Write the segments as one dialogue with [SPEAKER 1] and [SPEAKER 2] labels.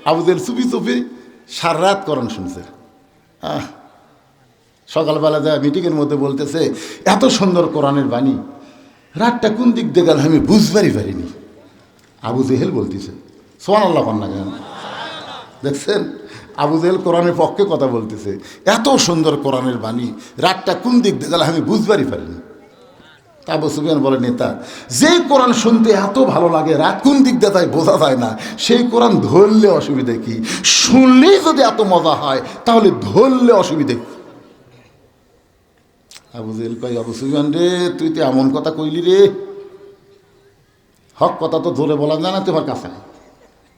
[SPEAKER 1] আবু জেহেল চুপি চুপি সারা রাত কোরআন শুনছে। সকালবেলা যায় মিটিংয়ের মধ্যে বলতেছে এত সুন্দর কোরআনের বাণী, রাতটা কোন দিক দিয়ে গেল আমি বুঝবারই পারিনি। আবু জেহেল বলতেছে, সুবহানাল্লাহ কন্যা কেন দেখছেন? আবু জেহেল কোরআনের পক্ষে কথা বলতেছে, এত সুন্দর কোরআনের বাণী, রাতটা কোন দিক দিয়ে গেল আমি বুঝবারই পারিনি। তা আবু সুফিয়ান বলে, নেতা, যেই কোরআন শুনতে এত ভালো লাগে রাত কোন দিক দিয়ে তাই বোঝা যায় না, সেই কোরআন ধরলে অসুবিধা কি? শুনলেই যদি এত মজা হয় তাহলে ধরলে অসুবিধা কি? আবু জেহেল কই, আবু সুফিয়ান রে, তুই তো এমন কথা কইলি রে, হক কথা তো ধরে বলা যায় না তোমার কাছে।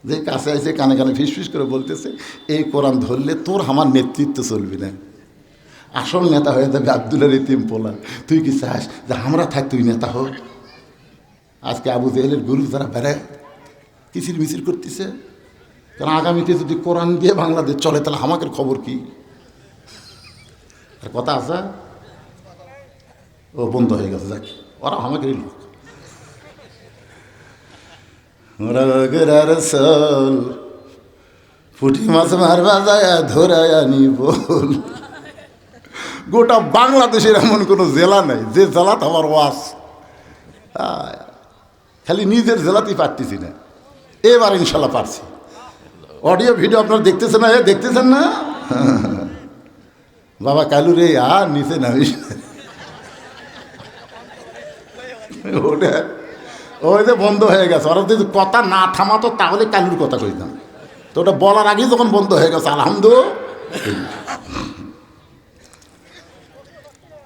[SPEAKER 1] যে কাছে আছে কানে কানে ফিস করে বলতেছে, এই কোরআন ধরলে তোর আমার নেতৃত্ব চলবি না, আসল নেতা হয়ে যাবে আব্দুল্লাহ ইতিম পোলা। তুই কি চাস যে আমরা থাক তুই নেতা হোক? আজকে আবু জেহেলের গুরু যারা বেড়ায় কিচির মিচির করতেছে, কারণ আগামীতে যদি কোরআন দিয়ে বাংলাদেশ চলে তাহলে আমাদের খবর কি? আর কথা আছে, ও বন্ধ হয়ে গেছে, যাক, ওরা আমাকে লোক। পুঁটি মাছ মারবা যায় ধরায় আনি বল। গোটা বাংলাদেশের এমন কোনো জেলা নাই যে জেলাত আমার ওয়াজ, খালি নিজের জেলাতেই পারতেছি না, এবার ইনশাল্লাহ পারছি। অডিও ভিডিও আপনারা দেখতেছেন না? দেখতেছেন না? বাবা কালু রে, আর নিচে নামিস ওটা, ওই যে বন্ধ হয়ে গেছে। ওরা যদি কথা না থামাতো তাহলে কালুর কথা কইতাম, তো ওটা বলার আগেই যখন বন্ধ হয়ে গেছে, আলহামদুলিল্লাহ।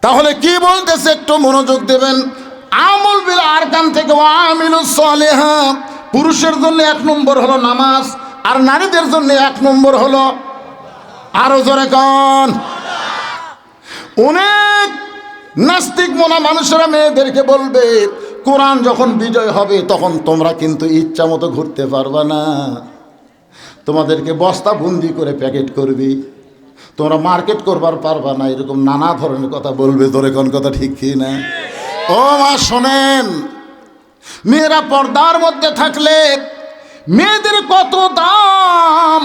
[SPEAKER 1] তাহলে কি বলতেছে একটু মনোযোগ দেবেন। আমল বিল আরকান থেকে ওয়ামিলুস সালিহা, পুরুষের জন্য 1 নম্বর হলো নামাজ, আর নারীদের জন্য 1 নম্বর হলো, আরো জোরে কোন। অনেক নাস্তিক মনা মানুষেরা মেয়েদেরকে বলবে কোরআন যখন বিজয় হবে তখন তোমরা কিন্তু ইচ্ছা মতো ঘুরতে পারবা না, তোমাদেরকে বস্তা বন্দি করে প্যাকেট করবি, তোমরা মার্কেট করবার পারবা না, এরকম নানা ধরনের কথা বলবে। ধরে কোন কথা ঠিক কি না? ও মা শোনেন, মেয়েরা পর্দার মধ্যে থাকলে মেয়েদের কত দাম,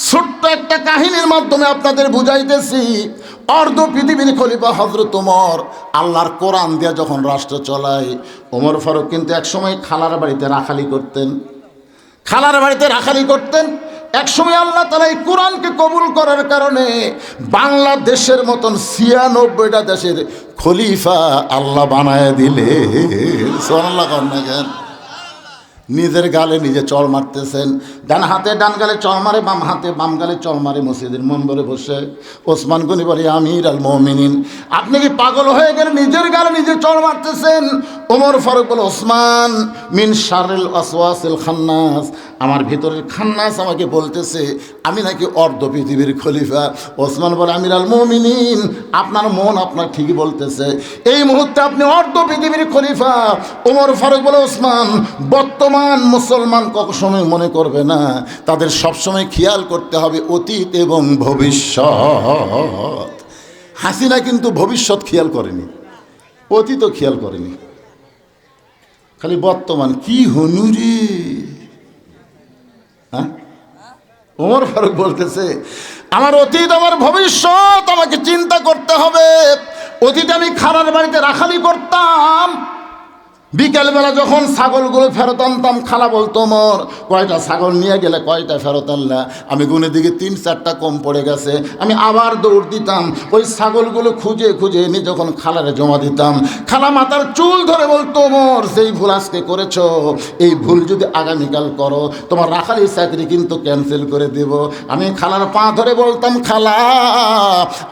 [SPEAKER 1] ছোট্ট একটা কাহিনীর মাধ্যমে আপনাদের বুঝাইতেছি। অর্ধ পৃথিবীর খলিফা হযরত ওমর আল্লাহর কোরআন দিয়ে যখন রাষ্ট্র চলায়, ওমর ফারুক কিন্তু একসময় খালার বাড়িতে রাখালি করতেন, খালার বাড়িতে রাখালি করতেন। একসময় আল্লাহ তাআলা এই কোরআনকে কবুল করার কারণে বাংলাদেশের মতন 96টা দেশের খলিফা আল্লাহ বানায় দিলে। সুবহানাল্লাহ কন্যা। নিজের গালে নিজে চড় মারতেছেন, ডান হাতে ডান গালে চড় মারে, বাম হাতে বাম গালে চড় মারে, মসজিদের মেম্বরে বসে ওসমান গনি বলে, আমির আল মুমিনিন, আপনি কি পাগল হয়ে গেলে নিজের গালে নিজে চড় মারতেছেন? ওমর ফারুক বলে, ওসমান, মিন শাররিল ওয়াসওয়াসিল খান্নাস, আমার ভিতরের খান্নাস আমাকে বলতেছে আমি নাকি অর্ধ পৃথিবীর খলিফা। ওসমান বলে, আমির আল মুমিনিন, আপনার মন আপনার ঠিকই বলতেছে, এই মুহূর্তে আপনি অর্ধ পৃথিবীর খলিফা। ওমর ফারুক বলে, ওসমান, বর্তমান মুসলমান কখনোই মনে করবে না, তাদের সবসময় খেয়াল করতে হবে অতীত এবং ভবিষ্যৎ। হাসিনা কিন্তু ভবিষ্যৎ খেয়াল করেনি, অতীতও খেয়াল করেনি, খালি বর্তমান। কি হনুরি, হ্যাঁ? ওমর ফারুক বলতেছে আমার অতীত আমার ভবিষ্যৎ আমাকে চিন্তা করতে হবে। অতীতে আমি খালার বাড়িতে রাখালি করতাম, বিকেলবেলা যখন ছাগলগুলো ফেরত আনতাম, খালা বলতো, মোর কয়টা ছাগল নিয়ে গেলে কয়টা ফেরত আনলা? আমি গুনে দিকে 3-4টা কম পড়ে গেছে, আমি আবার দৌড় দিতাম, ওই ছাগলগুলো খুঁজে খুঁজে এনে যখন খালারে জমা দিতাম, খালা মাথার চুল ধরে বলতো, মোর যেই ভুল আজকে করেছো এই ভুল যদি আগামীকাল করো তোমার রাখালির চাকরি কিন্তু ক্যান্সেল করে দেব। আমি খালার পা ধরে বলতাম, খালা,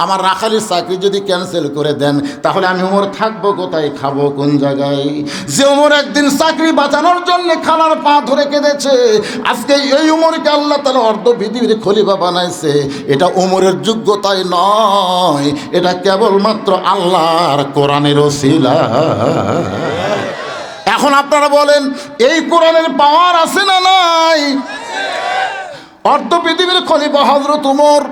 [SPEAKER 1] আমার রাখালির চাকরি যদি ক্যান্সেল করে দেন তাহলে আমি ওমর থাকবো কোথায়, খাবো কোন জায়গায়? যে ওমর একদিন চাকরি বাঁচানোর জন্য খালার পা ধরে কেঁদেছে, আজকে এই ওমরকে আল্লাহ তাআলা অর্ধ পৃথিবীর খলিফা বানাইছে। এটা ওমরের যোগ্যতায় নয়, এটা কেবলমাত্র আল্লাহর কোরআনের ওসিলা। এখন আপনারা বলেন, এই কোরআনের পাওয়ার আছে না নাই? অর্ধ পৃথিবীর খলিফা হযরত ওমর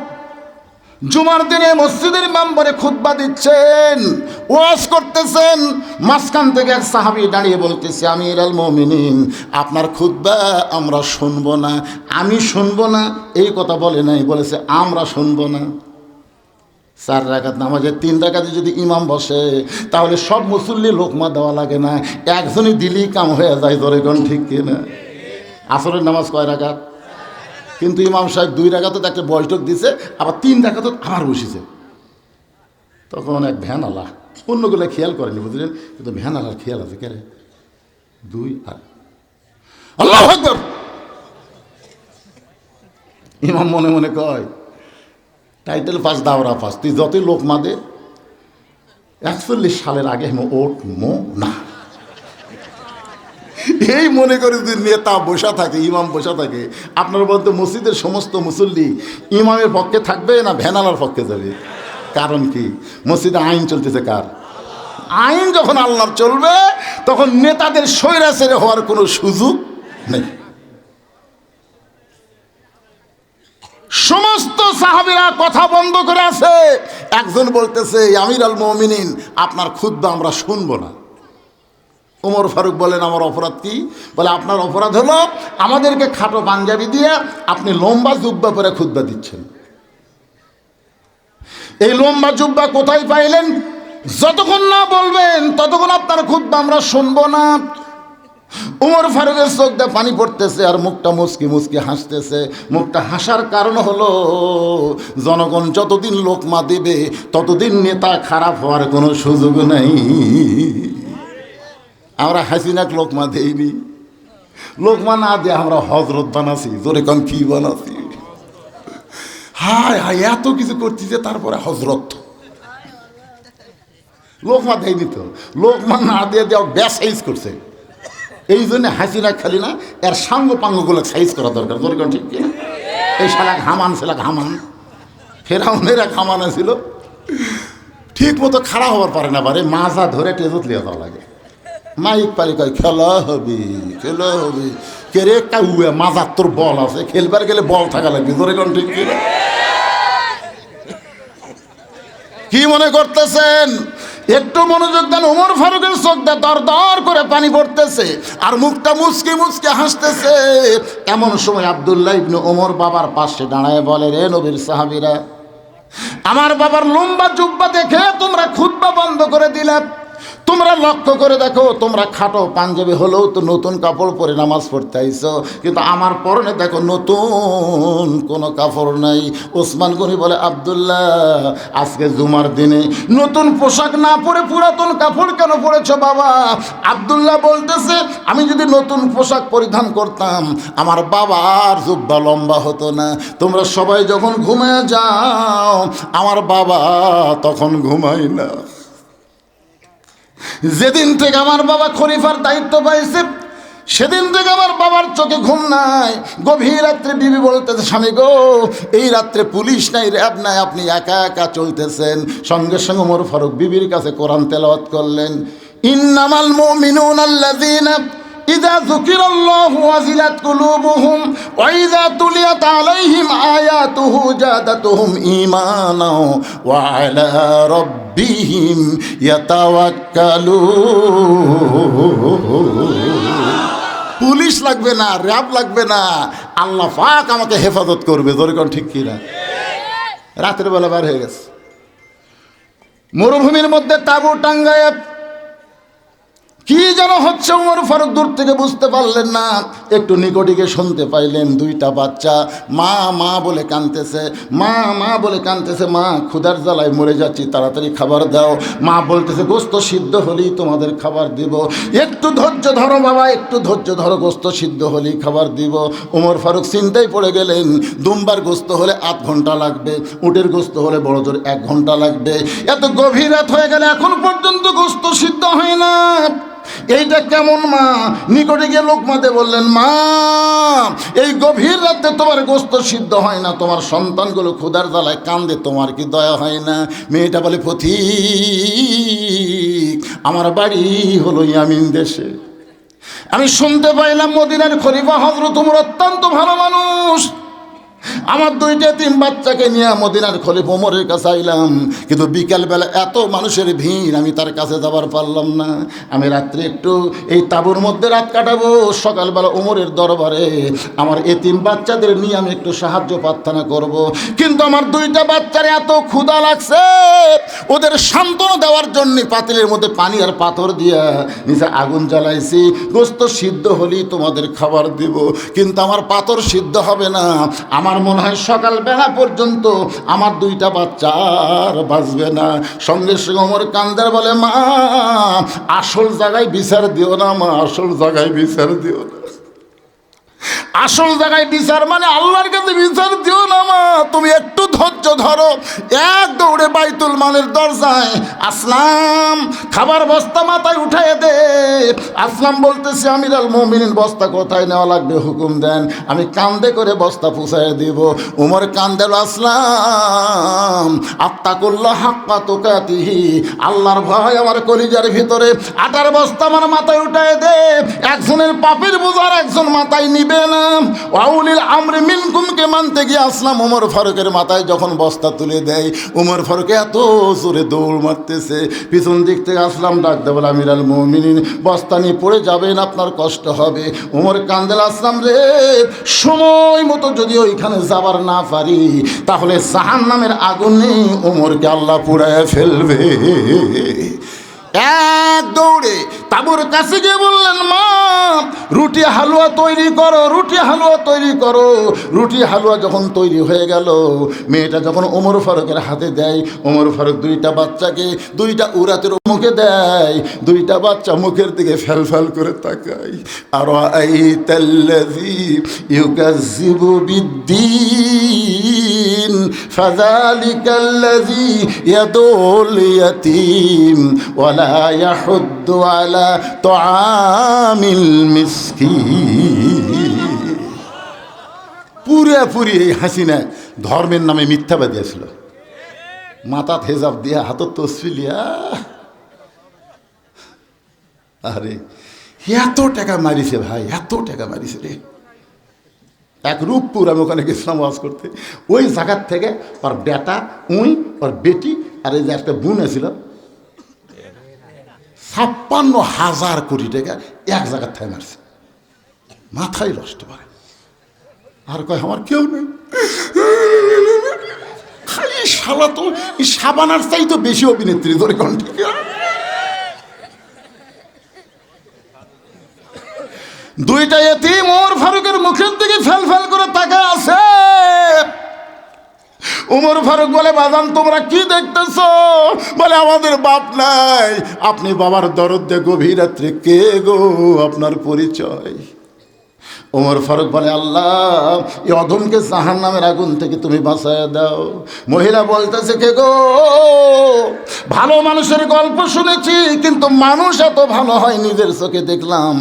[SPEAKER 1] জুমার দিনে মসজিদের মেম্বরে খুতবা দিচ্ছেন। ওয়াজ করতেছেন, মাঝখান থেকে এক সাহাবী দাঁড়িয়ে বলতেছে, আমিরুল মুমিনিন, আপনার খুতবা আমরা শুনবো না। আমি শুনবো না এই কথা বলে নাই, বলেছে আমরা শুনবো না। 4 রাকাত নামাজে 3 রাকাতে যদি ইমাম বসে তাহলে সব মুসল্লি লোকমা দেওয়া লাগে না, একজনই দিলেই কাম হয়ে যায়। ধরে কোন ঠিক কিনা? আসরের নামাজ কয় রাকাত? কিন্তু ইমাম সাহেব 2 রাকাতে একটা বৈঠক দিছে, আবার 3 রাকাতে আবার বসেছে। তখন এক ভ্যানওয়ালা, অন্যগুলো খেয়াল করেনি বুঝলেন, কিন্তু ভ্যানওয়ালার খেয়াল আছে, কে রে 2 আর আল্লাহু আকবার। ইমাম মনে মনে কয়, টাইটেল পাস দাওরা পাস, তুই যতই লোক মাদে 41 সালের আগে ওট মো না। এই মনে করে যদি নেতা বসা থাকে, ইমাম বসা থাকে, আপনার বলতে মসজিদের সমস্ত মুসল্লি ইমামের পক্ষে থাকবে না ভ্যানালার পক্ষে যাবে? কারণ কি? মসজিদে আইন চলতেছে কার? আইন যখন আল্লাহর চলবে তখন নেতাদের স্বৈরাচারী হওয়ার কোনো সুযোগ নেই। সমস্ত সাহাবীরা কথা বন্ধ করে আছে। একজন বলতেছে, আমিরুল মুমিনিন, আপনার খুতবা আমরা শুনবো না। ওমর ফারুক বলেন, আমার অপরাধ কি? বলে, আপনার অপরাধ হলো আমাদেরকে খাটো পাঞ্জাবি দিয়ে আপনি লম্বা জুব্বা পরে খুতবা দিচ্ছেন। এই লম্বা জুব্বা কোথায় পাইলেন? যতক্ষণ না বলবেন ততক্ষণ আপনার খুতবা আমরা শুনবো না। ওমর ফারুকের চোখ দিয়ে পানি পড়তেছে আর মুখটা মুচকি মুচকি হাসতেছে। মুখটা হাসার কারণ হলো জনগণ যতদিন লোকমা দেবে ততদিন নেতা খারাপ হওয়ার কোনো সুযোগ নাই। আমরা হাসিনাক লোকমা দেইনি, লোকমা না দিয়ে আমরা হজরত বানাছি। জোরে কম কি বানাছি? হায় হায়, এত কিছু করছি যে তারপরে হজরত। লোকমা দেয়নি তো, লোকমা না দিয়ে দেওয়া ব্যাস সাইজ করছে। এই জন্য হাসিনা খালি না, এর সাঙ্গ পাঙ্গগুলো সাইজ করা দরকার। জোরে কম ঠিক কিনা? এই শালা ঘামান ছিল, ঘামান ফেরাউনের এক ঘামান ছিল, ঠিক মতো খাড়া হওয়ার পারে না, পারে মাজা ধরে টেজত লিয়ে যাওয়া লাগে। মাইক পালি কয়, খেলা হবে খেলা হবে। কে রে কাউয়া, মাজার তোর বল আছে, খেলবার গেলে বল থাকা লাগবে। জোরে কোন ঠিক কিনা? কি মনে করতেছেন? একটু মনোযোগ দেন। ওমর ফারুকের চোখ দিয়ে দর দর করে পানি পড়তেছে আর মুখটা মুচকি মুচকি হাসতেছে। এমন সময় আব্দুল্লাহ ইবনে ওমর বাবার পাশে দাঁড়ায় বলে, রে নবীর সাহাবীরা, আমার বাবার লম্বা জুব্বা দেখে তোমরা খুতবা বন্ধ করে দিলে। তোমরা লক্ষ্য করে দেখো, তোমরা খাটো পাঞ্জাবি হলেও তো নতুন কাপড় পরে নামাজ পড়তে আইছো, কিন্তু আমার পরনে দেখো নতুন কোনো কাপড় নাই। ওসমান গনি বলে, আব্দুল্লাহ, আজকে জুমার দিনে নতুন পোশাক না পরে পুরাতন কাপড় কেন পরেছো বাবা? আব্দুল্লাহ বলতেছে, আমি যদি নতুন পোশাক পরিধান করতাম আমার বাবার জুব্বা লম্বা হতো না। তোমরা সবাই যখন ঘুমায় যাও আমার বাবা তখন ঘুমায় না। যেদিন থেকে আমার বাবা খলিফার দায়িত্ব পাইছে সেদিন থেকে আমার বাবার চোখে ঘুম নাই। গভীর রাত্রে বিবি বলতেছে, স্বামী গো, এই রাত্রে পুলিশ নাই, র্যাব নাই, আপনি একা একা চলতেছেন। সঙ্গে সঙ্গে ওমর ফারুক বিবির কাছে কোরআন তেলাওয়াত করলেন, ইন্নামাল মুমিনুনা আল্লাযীনা ইযা যুকিরাল্লাহু ওয়াজিলাত কুলুবুহুম ওয়া ইযা তুলিয়াত আলাইহিম আয়াতুহু জাদাতুহুম ঈমানা ওয়া আলা রাব্বিহিম ইয়াতাওয়াক্কালুন। পুলিশ লাগবে না, র্যাব লাগবে না, আল্লাহ পাক আমাকে হেফাজত করবে। জোরে কোন ঠিক কিনা? রাতের বেলা বার হয়ে গেছে, মরুভূমির মধ্যে তাঁবু টাঙ্গায় কি যেন হচ্ছে। ওমর ফারুক দূর থেকে বুঝতে পারলেন না, একটু নিকটিকে শুনতে পাইলেন 2টা বাচ্চা মা মা বলে কাঁদতেছে, মা মা বলে কাঁদতেছে, মা ক্ষুধার জ্বালায় মরে যাচ্ছি, তাড়াতাড়ি খাবার দাও। মা বলতেছে, গোস্ত সিদ্ধ হলেই তোমাদের খাবার দিব, একটু ধৈর্য ধরো বাবা, একটু ধৈর্য ধরো, গোস্ত সিদ্ধ হলেই খাবার দিব। ওমর ফারুক চিন্তায় পড়ে গেলেন, দুম্বার গোস্ত হলে 8 ঘন্টা লাগবে, উটের গোস্ত হলে বড় জোর 1 ঘন্টা লাগবে। এত গভীর রাত হয়ে গেলে এখন পর্যন্ত গোস্ত সিদ্ধ হয় না। এইটা কেমন মা? নিকটে গিয়ে লোকমাতে বললেন, মা, এই গভীর রাতে তোমার গোস্ত সিদ্ধ হয় না, তোমার সন্তানগুলো ক্ষুধার জ্বালায় কান্দে, তোমার কি দয়া হয় না? মেয়েটা বলে, পথিক, আমার বাড়ি হলো ইয়ামিন দেশে, আমি শুনতে পাইলাম মদিনার খলিফা হযরত ওমর অত্যন্ত ভালো মানুষ, আমার দুইটা তিন বাচ্চাকে নিয়ে মদিনার খলিফা ওমরের কাছে আইলাম, কিন্তু বিকালবেলা এত মানুষের ভিড়, আমি তার কাছে যাবার পারলাম না। আমি রাত্রে একটু এই তাঁবুর মধ্যে রাত কাটাবো, সকালবেলা ওমরের দরবারে আমার এতিম বাচ্চাদের নিয়ে আমি একটু সাহায্য প্রার্থনা করব। কিন্তু আমার দুইটা বাচ্চার এত ক্ষুধা লাগছে, ওদের সান্ত্বনা দেওয়ার জন্য পাতিলের মধ্যে পানি আর পাথর দিয়া নিচে আগুন জ্বালাইছি। গোস্ত সিদ্ধ হলেই তোমাদের খাবার দিব, কিন্তু আমার পাথর সিদ্ধ হবে না। আমার মনে হয় সকালবেলা পর্যন্ত আমার দুইটা বাচ্চা আর বাঁচবে না। সঙ্গে সঙ্গে ওমর কান্দার বলে, মা আসল জায়গায় বিচার দিও না, মা আসল জায়গায় বিচার দিও না। আসল জায়গায় বিচার মানে আল্লাহর কাছে বিচার দিও না মা, তুমি একটু ধৈর্য ধরো। এক দৌড়ে বাইতুল মালের দরজায় আসলাম, খাবার বস্তা মাথায় উঠাই দে। আসলাম বলতেছে, আমিরুল মুমিনিন বস্তা কোথায় নেওয়া লাগবে হুকুম দেন, আমি কান্দে করে বস্তা পুষাই দিব। উমর কান্দে, আসলাম আত্তাকুল্লাহ হাক্কা তুকাতিহি, আল্লাহর ভয় আমার কলিজার ভিতরে। আটার বস্তা আমার মাথায় উঠাই দে, একজনের পাপের বোঝার একজন মাথায় নিবে না। ওয়াউলিল আমরি মিনকুমকে মানতে গিয়ে আসলাম ওমর ফারুকের মাথায় যখন বস্তা তুলে দেয়, ওমর ফারুক এত জোরে দৌড় মারতেছে, পিছন দিক থেকে আসলাম ডাক দেব, আমিরুল মুমিনিন বস্তা নিয়ে পড়ে যাবেন, আপনার কষ্ট হবে। ওমর কান্দেল, আসলাম রে, সময় মতো যদি ওইখানে যাবার না পারি তাহলে জাহান্নামের আগুনে ওমরকে আল্লাহ পুড়ায় ফেলবে। এক দৌড়ে তাঁবুর কাছে গিয়ে বললেন, মা রুটি হালুয়া তৈরি করো, রুটি হালুয়া তৈরি করো। রুটি হালুয়া যখন তৈরি হয়ে গেল, মেয়েটা যখন ওমর ফারুকের হাতে দেয়, ওমর ফারুক দুইটা বাচ্চাকে দুইটা উরাতের মুখে দেয়। দুইটা বাচ্চা মুখের দিকে ফেল ফেল করে তাকায়। আর আইতাল্লাযী ইউকাযযিবু বিদ্দীন ফাযালিকাল্লাযী ইয়াদুল ইয়াতীম ওয়ালা ইয়াহুদ্দু আলা তুআমিল মিসকিন। পুরাপুরি এই হাসিনা ধর্মের নামে মিথ্যাবাদী ছিল। মাথা হেজাব দিয়া, হাতত তসবি লিয়া, আরে এত টাকা মারিছে ভাই, এত টাকা মারিছে রে। এক রূপপুর আমি ওখানে গেছিলাম ওয়াজ করতে, ওই জায়গার থেকে ওর বেটা, ওর বেটি আর এই যে একটা বোন ছিল, 56,000 কোটি টাকা এক জায়গার থেকে মারছে। মাথায় নষ্ট করে। আর কয় আমার কেউ নেই। খালি শালা তো সাবানার চাই তো বেশি অভিনেত্রী ধরে কণ্ঠে। দুইটা এতিম ওমর ফারুকের মুখের দিকে ফেল ফেল করে তাকায় আছে। ওমর ফারুক বলে, বাজান তোমরা কি দেখতেছ? বলে, আমাদের বাপ নাই। আপনি বাবার দরদ দিয়ে গভীর রাত্রে কে গো, আপনার পরিচয়? ওমর ফারুক বলে, আল্লাহ এই অধমকে জাহান্নামের আগুন থেকে তুমি বাঁচায় দাও। মহিলা বলতেছে, কে গো? ভালো মানুষের গল্প শুনেছি, কিন্তু মানুষ এত ভালো হয় নিজের চোখে দেখলাম।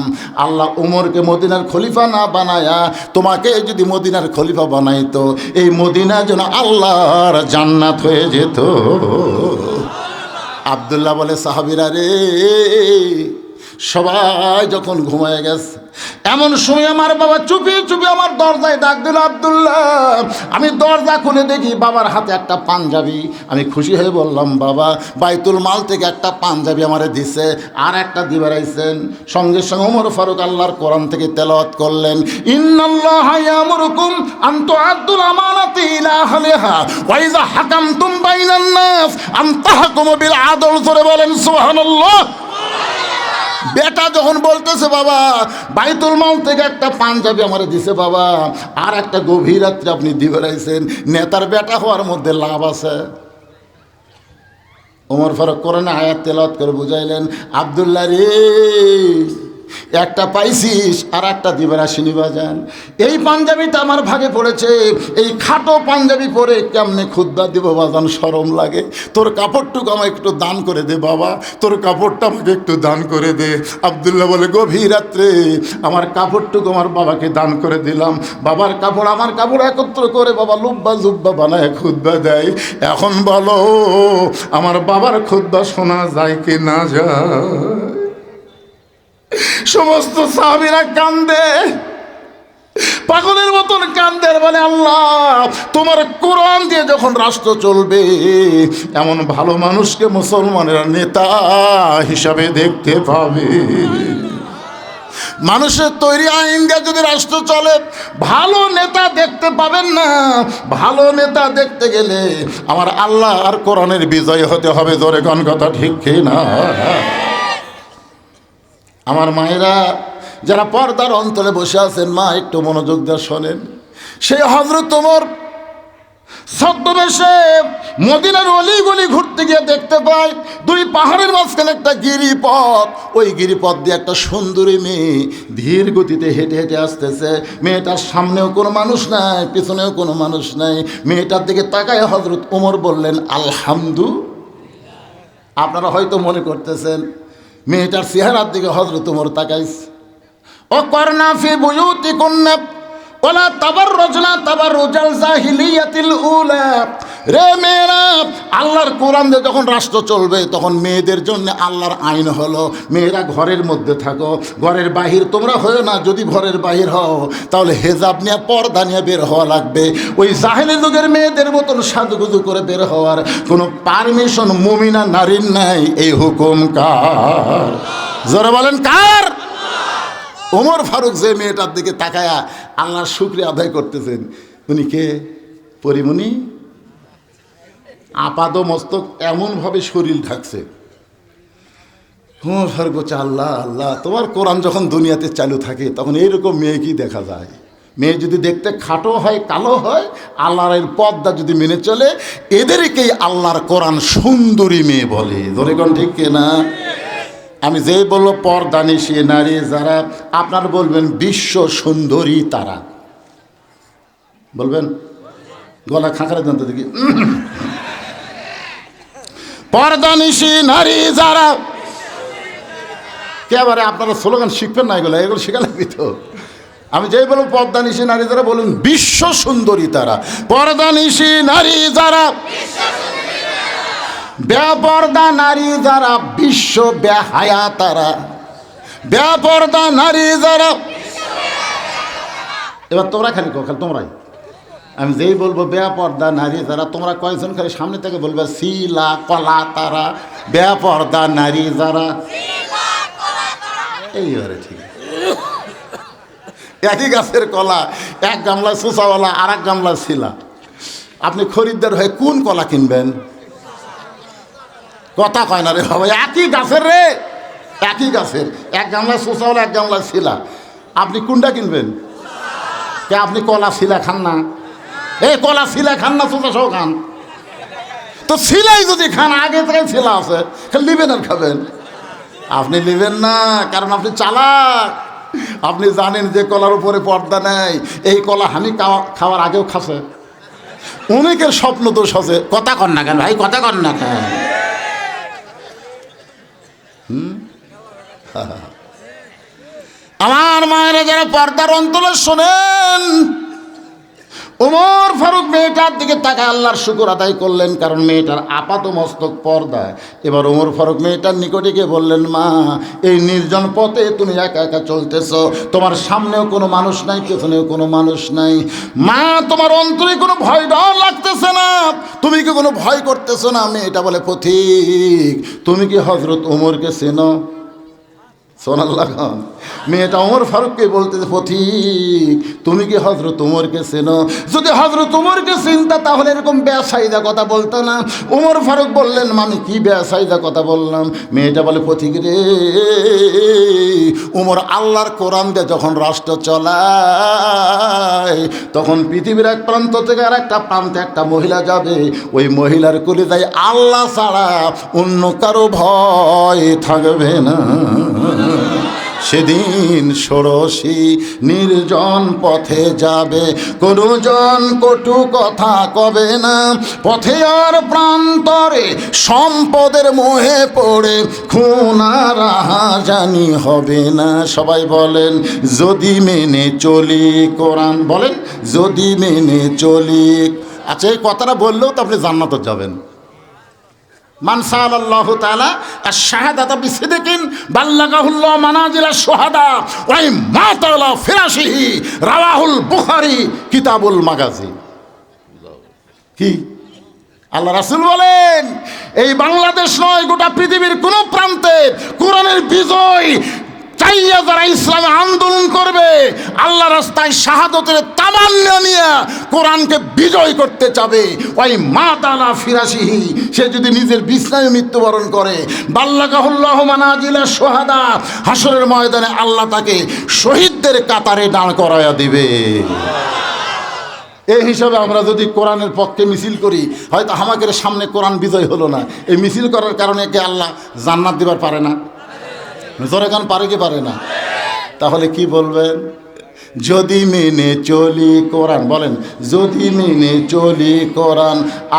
[SPEAKER 1] আল্লাহ ওমরকে মদিনার খলিফা না বানায়া তোমাকে যদি মদিনার খলিফা বানাইতো, এই মদিনা যেন আল্লাহর জান্নাত হয়ে যেত। আব্দুল্লাহ বলে, সাহাবীরা রে, সবাই যখন ঘুমায় গেছে, এমন সময় আমার বাবা চুপি চুপি আমার দরজায় ডাক দিল, আব্দুল্লাহ। আমি দরজা খুলে দেখি বাবার হাতে একটা পাঞ্জাবি। আমি খুশি হয়ে বললাম, বাবা বাইতুল মাল থেকে একটা পাঞ্জাবি আমারে দিছে, আর একটা দিবারাইছেন। সঙ্গে সঙ্গে ওমর ফারুক আল্লাহর কোরআন থেকে তেলাওয়াত করলেন, ইন্নাল্লাহা ইয়ামুরুকুম আন তুআদ্দুল আমানাতি ইলা আহলিহা ওয়া ইযা হাকামতুম বাইনান নাস আন তাহকুমু বিল আদল। জোরে বলেন সুবহানাল্লাহ। বেটা যখন বলতেছে, বাবা বাইতুল মাল থেকে একটা পাঞ্জাবি আমারে দিছে বাবা, আর একটা গভীর রাত্রে আপনি দিবেরাইছেন, নেতার বেটা হওয়ার মধ্যে লাভ আছে। ওমর ফারুক কোরআনে আয়াত তেলাওয়াত করে বুঝাইলেন, আব্দুল্লাহ রে, একটা পাইছিস আর একটা দিবার আসেনি বাজান। এই পাঞ্জাবিটা আমার ভাগে পড়েছে, এই খাটো পাঞ্জাবি পরে কেমনে খুদ্া দিব বাজান, শরম লাগে। তোর কাপড়টুকু আমাকে একটু দান করে দে বাবা, তোর কাপড়টা আমাকে একটু দান করে দে। আব্দুল্লাহ বলে, গভীর রাত্রে আমার কাপড়টুকু আমার বাবাকে দান করে দিলাম। বাবার কাপড় আমার কাপড় একত্র করে বাবা লুব্বা জুব্বা বানায় খুদ্া দেয়। এখন বলো, আমার বাবার খুদ্া শোনা যায় কি না যায়? সমস্ত সাহাবীরা কান্দে। পাগলের মতন কান্দের, বলে আল্লাহ তোমার কোরআন দিয়ে যখন রাষ্ট্র চলবে, এমন ভালো মানুষকে মুসলমানেরা নেতা হিসাবে দেখতে পাবে। মানুষের তৈরি আইন দিয়ে যদি রাষ্ট্র চলে, ভালো নেতা দেখতে পাবেন না। ভালো নেতা দেখতে গেলে আমার আল্লাহ আর কোরআনের বিজয় হতে হবে। জোরে কোন কথা ঠিক কি না? আমার মায়েরা যারা পর্দার অন্তরে বসে আছেন, মা একটু মনোযোগ দিয়ে শোনেন। সেই হযরত ওমর ছদ্মবেশে মদিনার অলিগলি ঘুরতে গিয়ে দেখতে পায় দুই পাহাড়ের মাঝখানে একটা গিরিপথ। ওই গিরিপথ দিয়ে একটা সুন্দরী মেয়ে ধীর গতিতে হেঁটে হেঁটে আসতেছে। মেয়েটার সামনেও কোনো মানুষ নাই, পিছনেও কোনো মানুষ নাই। মেয়েটার দিকে তাকায় হযরত ওমর বললেন আলহামদুলিল্লাহ। আপনারা হয়তো মনে করতেছেন মেয়েটার চেহারার দিকে হযরত ওমর তাকাইছে। ও করনা ফি বুয়ুতিকুন্না ওয়ালা তাবাররুজনা তাবাররুজাল জাহিলিয়াতিল উলা। রে মেয়েরা, আল্লাহর কোরআন দিয়ে যখন রাষ্ট্র চলবে, তখন মেয়েদের জন্য আল্লাহর আইন হলো মেয়েরা ঘরের মধ্যে থাকো, ঘরের বাহির তোমরা হও না। যদি ঘরের বাহির হও তাহলে হেজাব নিয়ে, পর্দা নিয়ে বের হওয়া লাগবে। ওই জাহেলি যুগের মেয়েদের মতন সাজুগুজু করে বের হওয়ার কোনো পারমিশন মুমিনা নারীর নাই। এই হুকুম কার? জোরে বলেন কার? ওমর ফারুক যে মেয়েটার দিকে তাকায়া আল্লাহর শুকরিয়া আদায় করতেছেন, উনি কে? পরিমণি। আপাদ মস্তক এমনভাবে শরীর ঢাকছে। ওমর ফারুক বলছে আল্লাহ আল্লাহ, তোমার কোরআন যখন দুনিয়াতে চালু থাকে তখন এইরকম মেয়ে কি দেখা যায়? মেয়ে যদি দেখতে খাটো হয়, কালো হয়, আল্লাহর পর্দা যদি মেনে চলে, এদেরকেই আল্লাহর কোরআন সুন্দরী মেয়ে বলে। ধরে কোন ঠিক কিনা? আমি যেই বলবো পর্দানিশী নারী যারা, আপনার বলবেন বিশ্ব সুন্দরী তারা। বলবেন? গলা খাঁকড়া জানতে দেখি। পর্দানিশী নারী যারা, একেবারে আপনারা স্লোগান শিখবেন না, এগুলো এগুলো শেখা লাগবে তো। আমি যেই বলবো পর্দানিশী নারী যারা, বলুন বিশ্ব সুন্দরী তারা। পর্দানিশী নারী যারা, বেপর্দা নারী যারা, বিশ্ব বেহায়া তারা। বেপর্দা নারী যারা, এবার তোমরা খালি খালি তোমরাই। আমি যেই বলবো বেপর্দা নারী যারা, তোমরা কয়েকজন খালি সামনে থেকে বলবে শিলা কলা তারা। বেপর্দা নারী যারা, এইবারে ঠিক। একই গাছের কলা, এক গামলা সুসাওয়ালা আর এক গামলা শিলা। আপনি খরিদ্দার হয়ে কোন কলা কিনবেন? কথা কয় না রে বাবা, একই গাছের রে, একই গাছের, এক গামলা সুসাওয়ালা এক গামলা শিলা। আপনি কোনটা কিনবেন? কে আপনি কলা শিলা খান না? এই কলা শিলা খান না, সুসা সহ খান? তো শিলাই যদি খান, আগে থেকে শিলা আছে, খালি নিবেন আর খাবেন। আপনি নেবেন না, কারণ আপনি চালাক। আপনি জানেন যে কলার উপরে পর্দা নেই। এই কলা আমি খাওয়ার আগেও খাসে। অনেকের স্বপ্ন দোষ আছে। কথা কর না কেন ভাই, কথা কর না কেন? আমার মায়েরা যারা পর্দার অন্তরে শোনেন, ওমর ফারুক মেয়েটার দিকে তাকায় আল্লাহর শুকর আদায় করলেন, কারণ মেয়েটার আপাত মস্তক পর্দা। এবার ওমর ফারুক মেয়েটার নিকটে গিয়ে বললেন, মা এই নির্জন পথে তুমি একা একা চলতেছ, তোমার সামনেও কোনো মানুষ নাই, পেছনেও কোনো মানুষ নাই। মা তোমার অন্তরে কোনো ভয় ডর লাগতেছে না? তুমি কি কোনো ভয় করতেছো না? মেয়েটা বলে, পথিক তুমি কি হযরত ওমরকে চেনো? সোনাল্লাহ খান। মেয়েটা ওমর ফারুককে বলতেছে, পথিক তুমি কি হযরত ওমরকে চেনো? যদি হযরত ওমরকে চিনতা তাহলে এরকম বেসাইদা কথা বলতো না। ওমর ফারুক বললেন, আমি কি বেসাইদা কথা বললাম? মেয়েটা বলে, পথিক রে, ওমর আল্লাহর কোরআন দিয়ে যখন রাষ্ট্র চলায়, তখন পৃথিবীর এক প্রান্ত থেকে আর একটা প্রান্তে একটা মহিলা যাবে, ওই মহিলার কলিজায় আল্লাহ ছাড়া অন্য কারো ভয় থাকবে না। সেদিন ষোড়শী নির্জন পথে যাবে, কোনো জন কটু কথা কবে না। পথে আর প্রান্তরে সম্পদের মোহে পড়ে খুন আর রাহাজানি হবে না। সবাই বলেন, যদি মেনে চলি কোরআন। বলেন, যদি মেনে চলি। আচ্ছা, এই কথাটা বললেও তো আপনি জান্নাতে যাবেন। মান সাআলাল্লাহু তাআলা আশ-শাহাদাতা বিসিদকিন বাল্লাগাহুল্লাহু মানাজিলাশ শুহাদা ওয়া মাতা আলা ফিরাশিহি রাওয়াহুল বুখারী কিতাবুল মাগাজি। কি আল্লাহ রাসূল বলেন, এই বাংলাদেশ নয়, গোটা পৃথিবীর কোন প্রান্তে কোরআনের বিজয় চাইয়া যারা ইসলামে আন্দোলন করবে, আল্লাহ রাস্তায় শাহাদতের তামান্না নিয়ে কোরআনকে বিজয় করতে চাবে, ওই মা তাআলা ফিরাশিহি, সে যদি নিজের বিছানায় মৃত্যুবরণ করে, বাল্লাগাহুল্লাহু মানাজিলা শুহাদা, হাসরের ময়দানে আল্লাহ তাকে শহীদদের কাতারে দাঁড় করায়া দিবে। এই হিসাবে আমরা যদি কোরআনের পক্ষে মিছিল করি, হয়তো আমাদের সামনে কোরআন বিজয় হলো না, এই মিছিল করার কারণে কি আল্লাহ জান্নাত দিবার পারে না? জোরে গান পারে কি পারে না? তাহলে কি বলবেন? যদি মেনে চলি কোরআন, বলেন যদি মেনে চলি কোরআন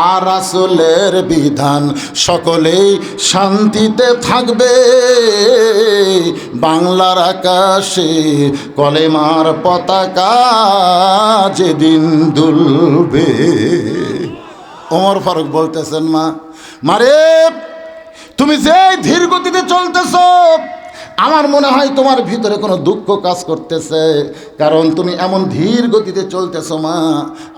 [SPEAKER 1] আর রাসূলের বিধান, সকলেই শান্তিতে থাকবে, বাংলার আকাশে কলেমার পতাকা যেদিন দুলবে। ওমর ফারুক বলতেছেন, মারে তুমি যে ধীর গতিতে চলতেছ, আমার মনে হয় তোমার ভিতরে কোনো দুঃখ কাজ করতেছে, কারণ তুমি এমন ধীর গতিতে চলতেছ মা,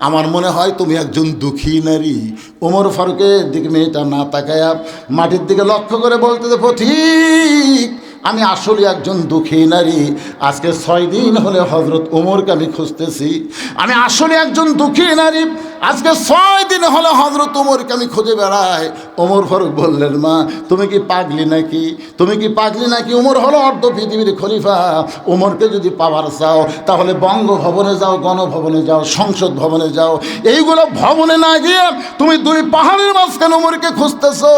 [SPEAKER 1] আমার মনে হয় তুমি একজন দুঃখী নারী। ওমর ফারুকের দিকে মেয়েটা না তাকায়া মাটির দিকে লক্ষ্য করে বলতেছে, পথিক আমি আসলে একজন দুঃখী নারী, আজকে 6 দিন হলে হযরত ওমরকে আমি খুঁজতেছি, আমি আসলে একজন দুঃখী নারী, আজকে 6 দিন হলে হযরত ওমরকে আমি খুঁজে বেড়াই। ওমর ফারুক বললেন, মা তুমি কি পাগলি নাকি, তুমি কি পাগলি নাকি? ওমর হলো অর্ধ পৃথিবীর খলিফা, ওমরকে যদি পাওয়ার চাও তাহলে বঙ্গভবনে যাও, গণভবনে যাও, সংসদ ভবনে যাও, এইগুলো ভবনে না গিয়ে তুমি 2 পাহাড়ের মাঝখানে ওমরকে খুঁজতেছো।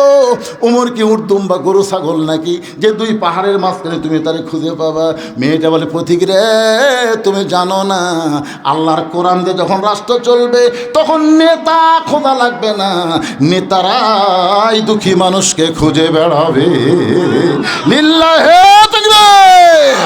[SPEAKER 1] ওমর কি উর্দুম বা গরু ছাগল নাকি যে 2 পাহাড়ের মাঝখানে তুমি তারে খুঁজে পাবা? মেয়েটা বলে, পথিক রে তুমি জানো না, আল্লাহর কোরআন দিয়ে যখন রাষ্ট্র চলবে তখন নেতা খোঁজা লাগবে না, নেতারাই দুঃখী মানুষকে খুঁজে বেড়াবে। লিল্লাহে তাকবীর।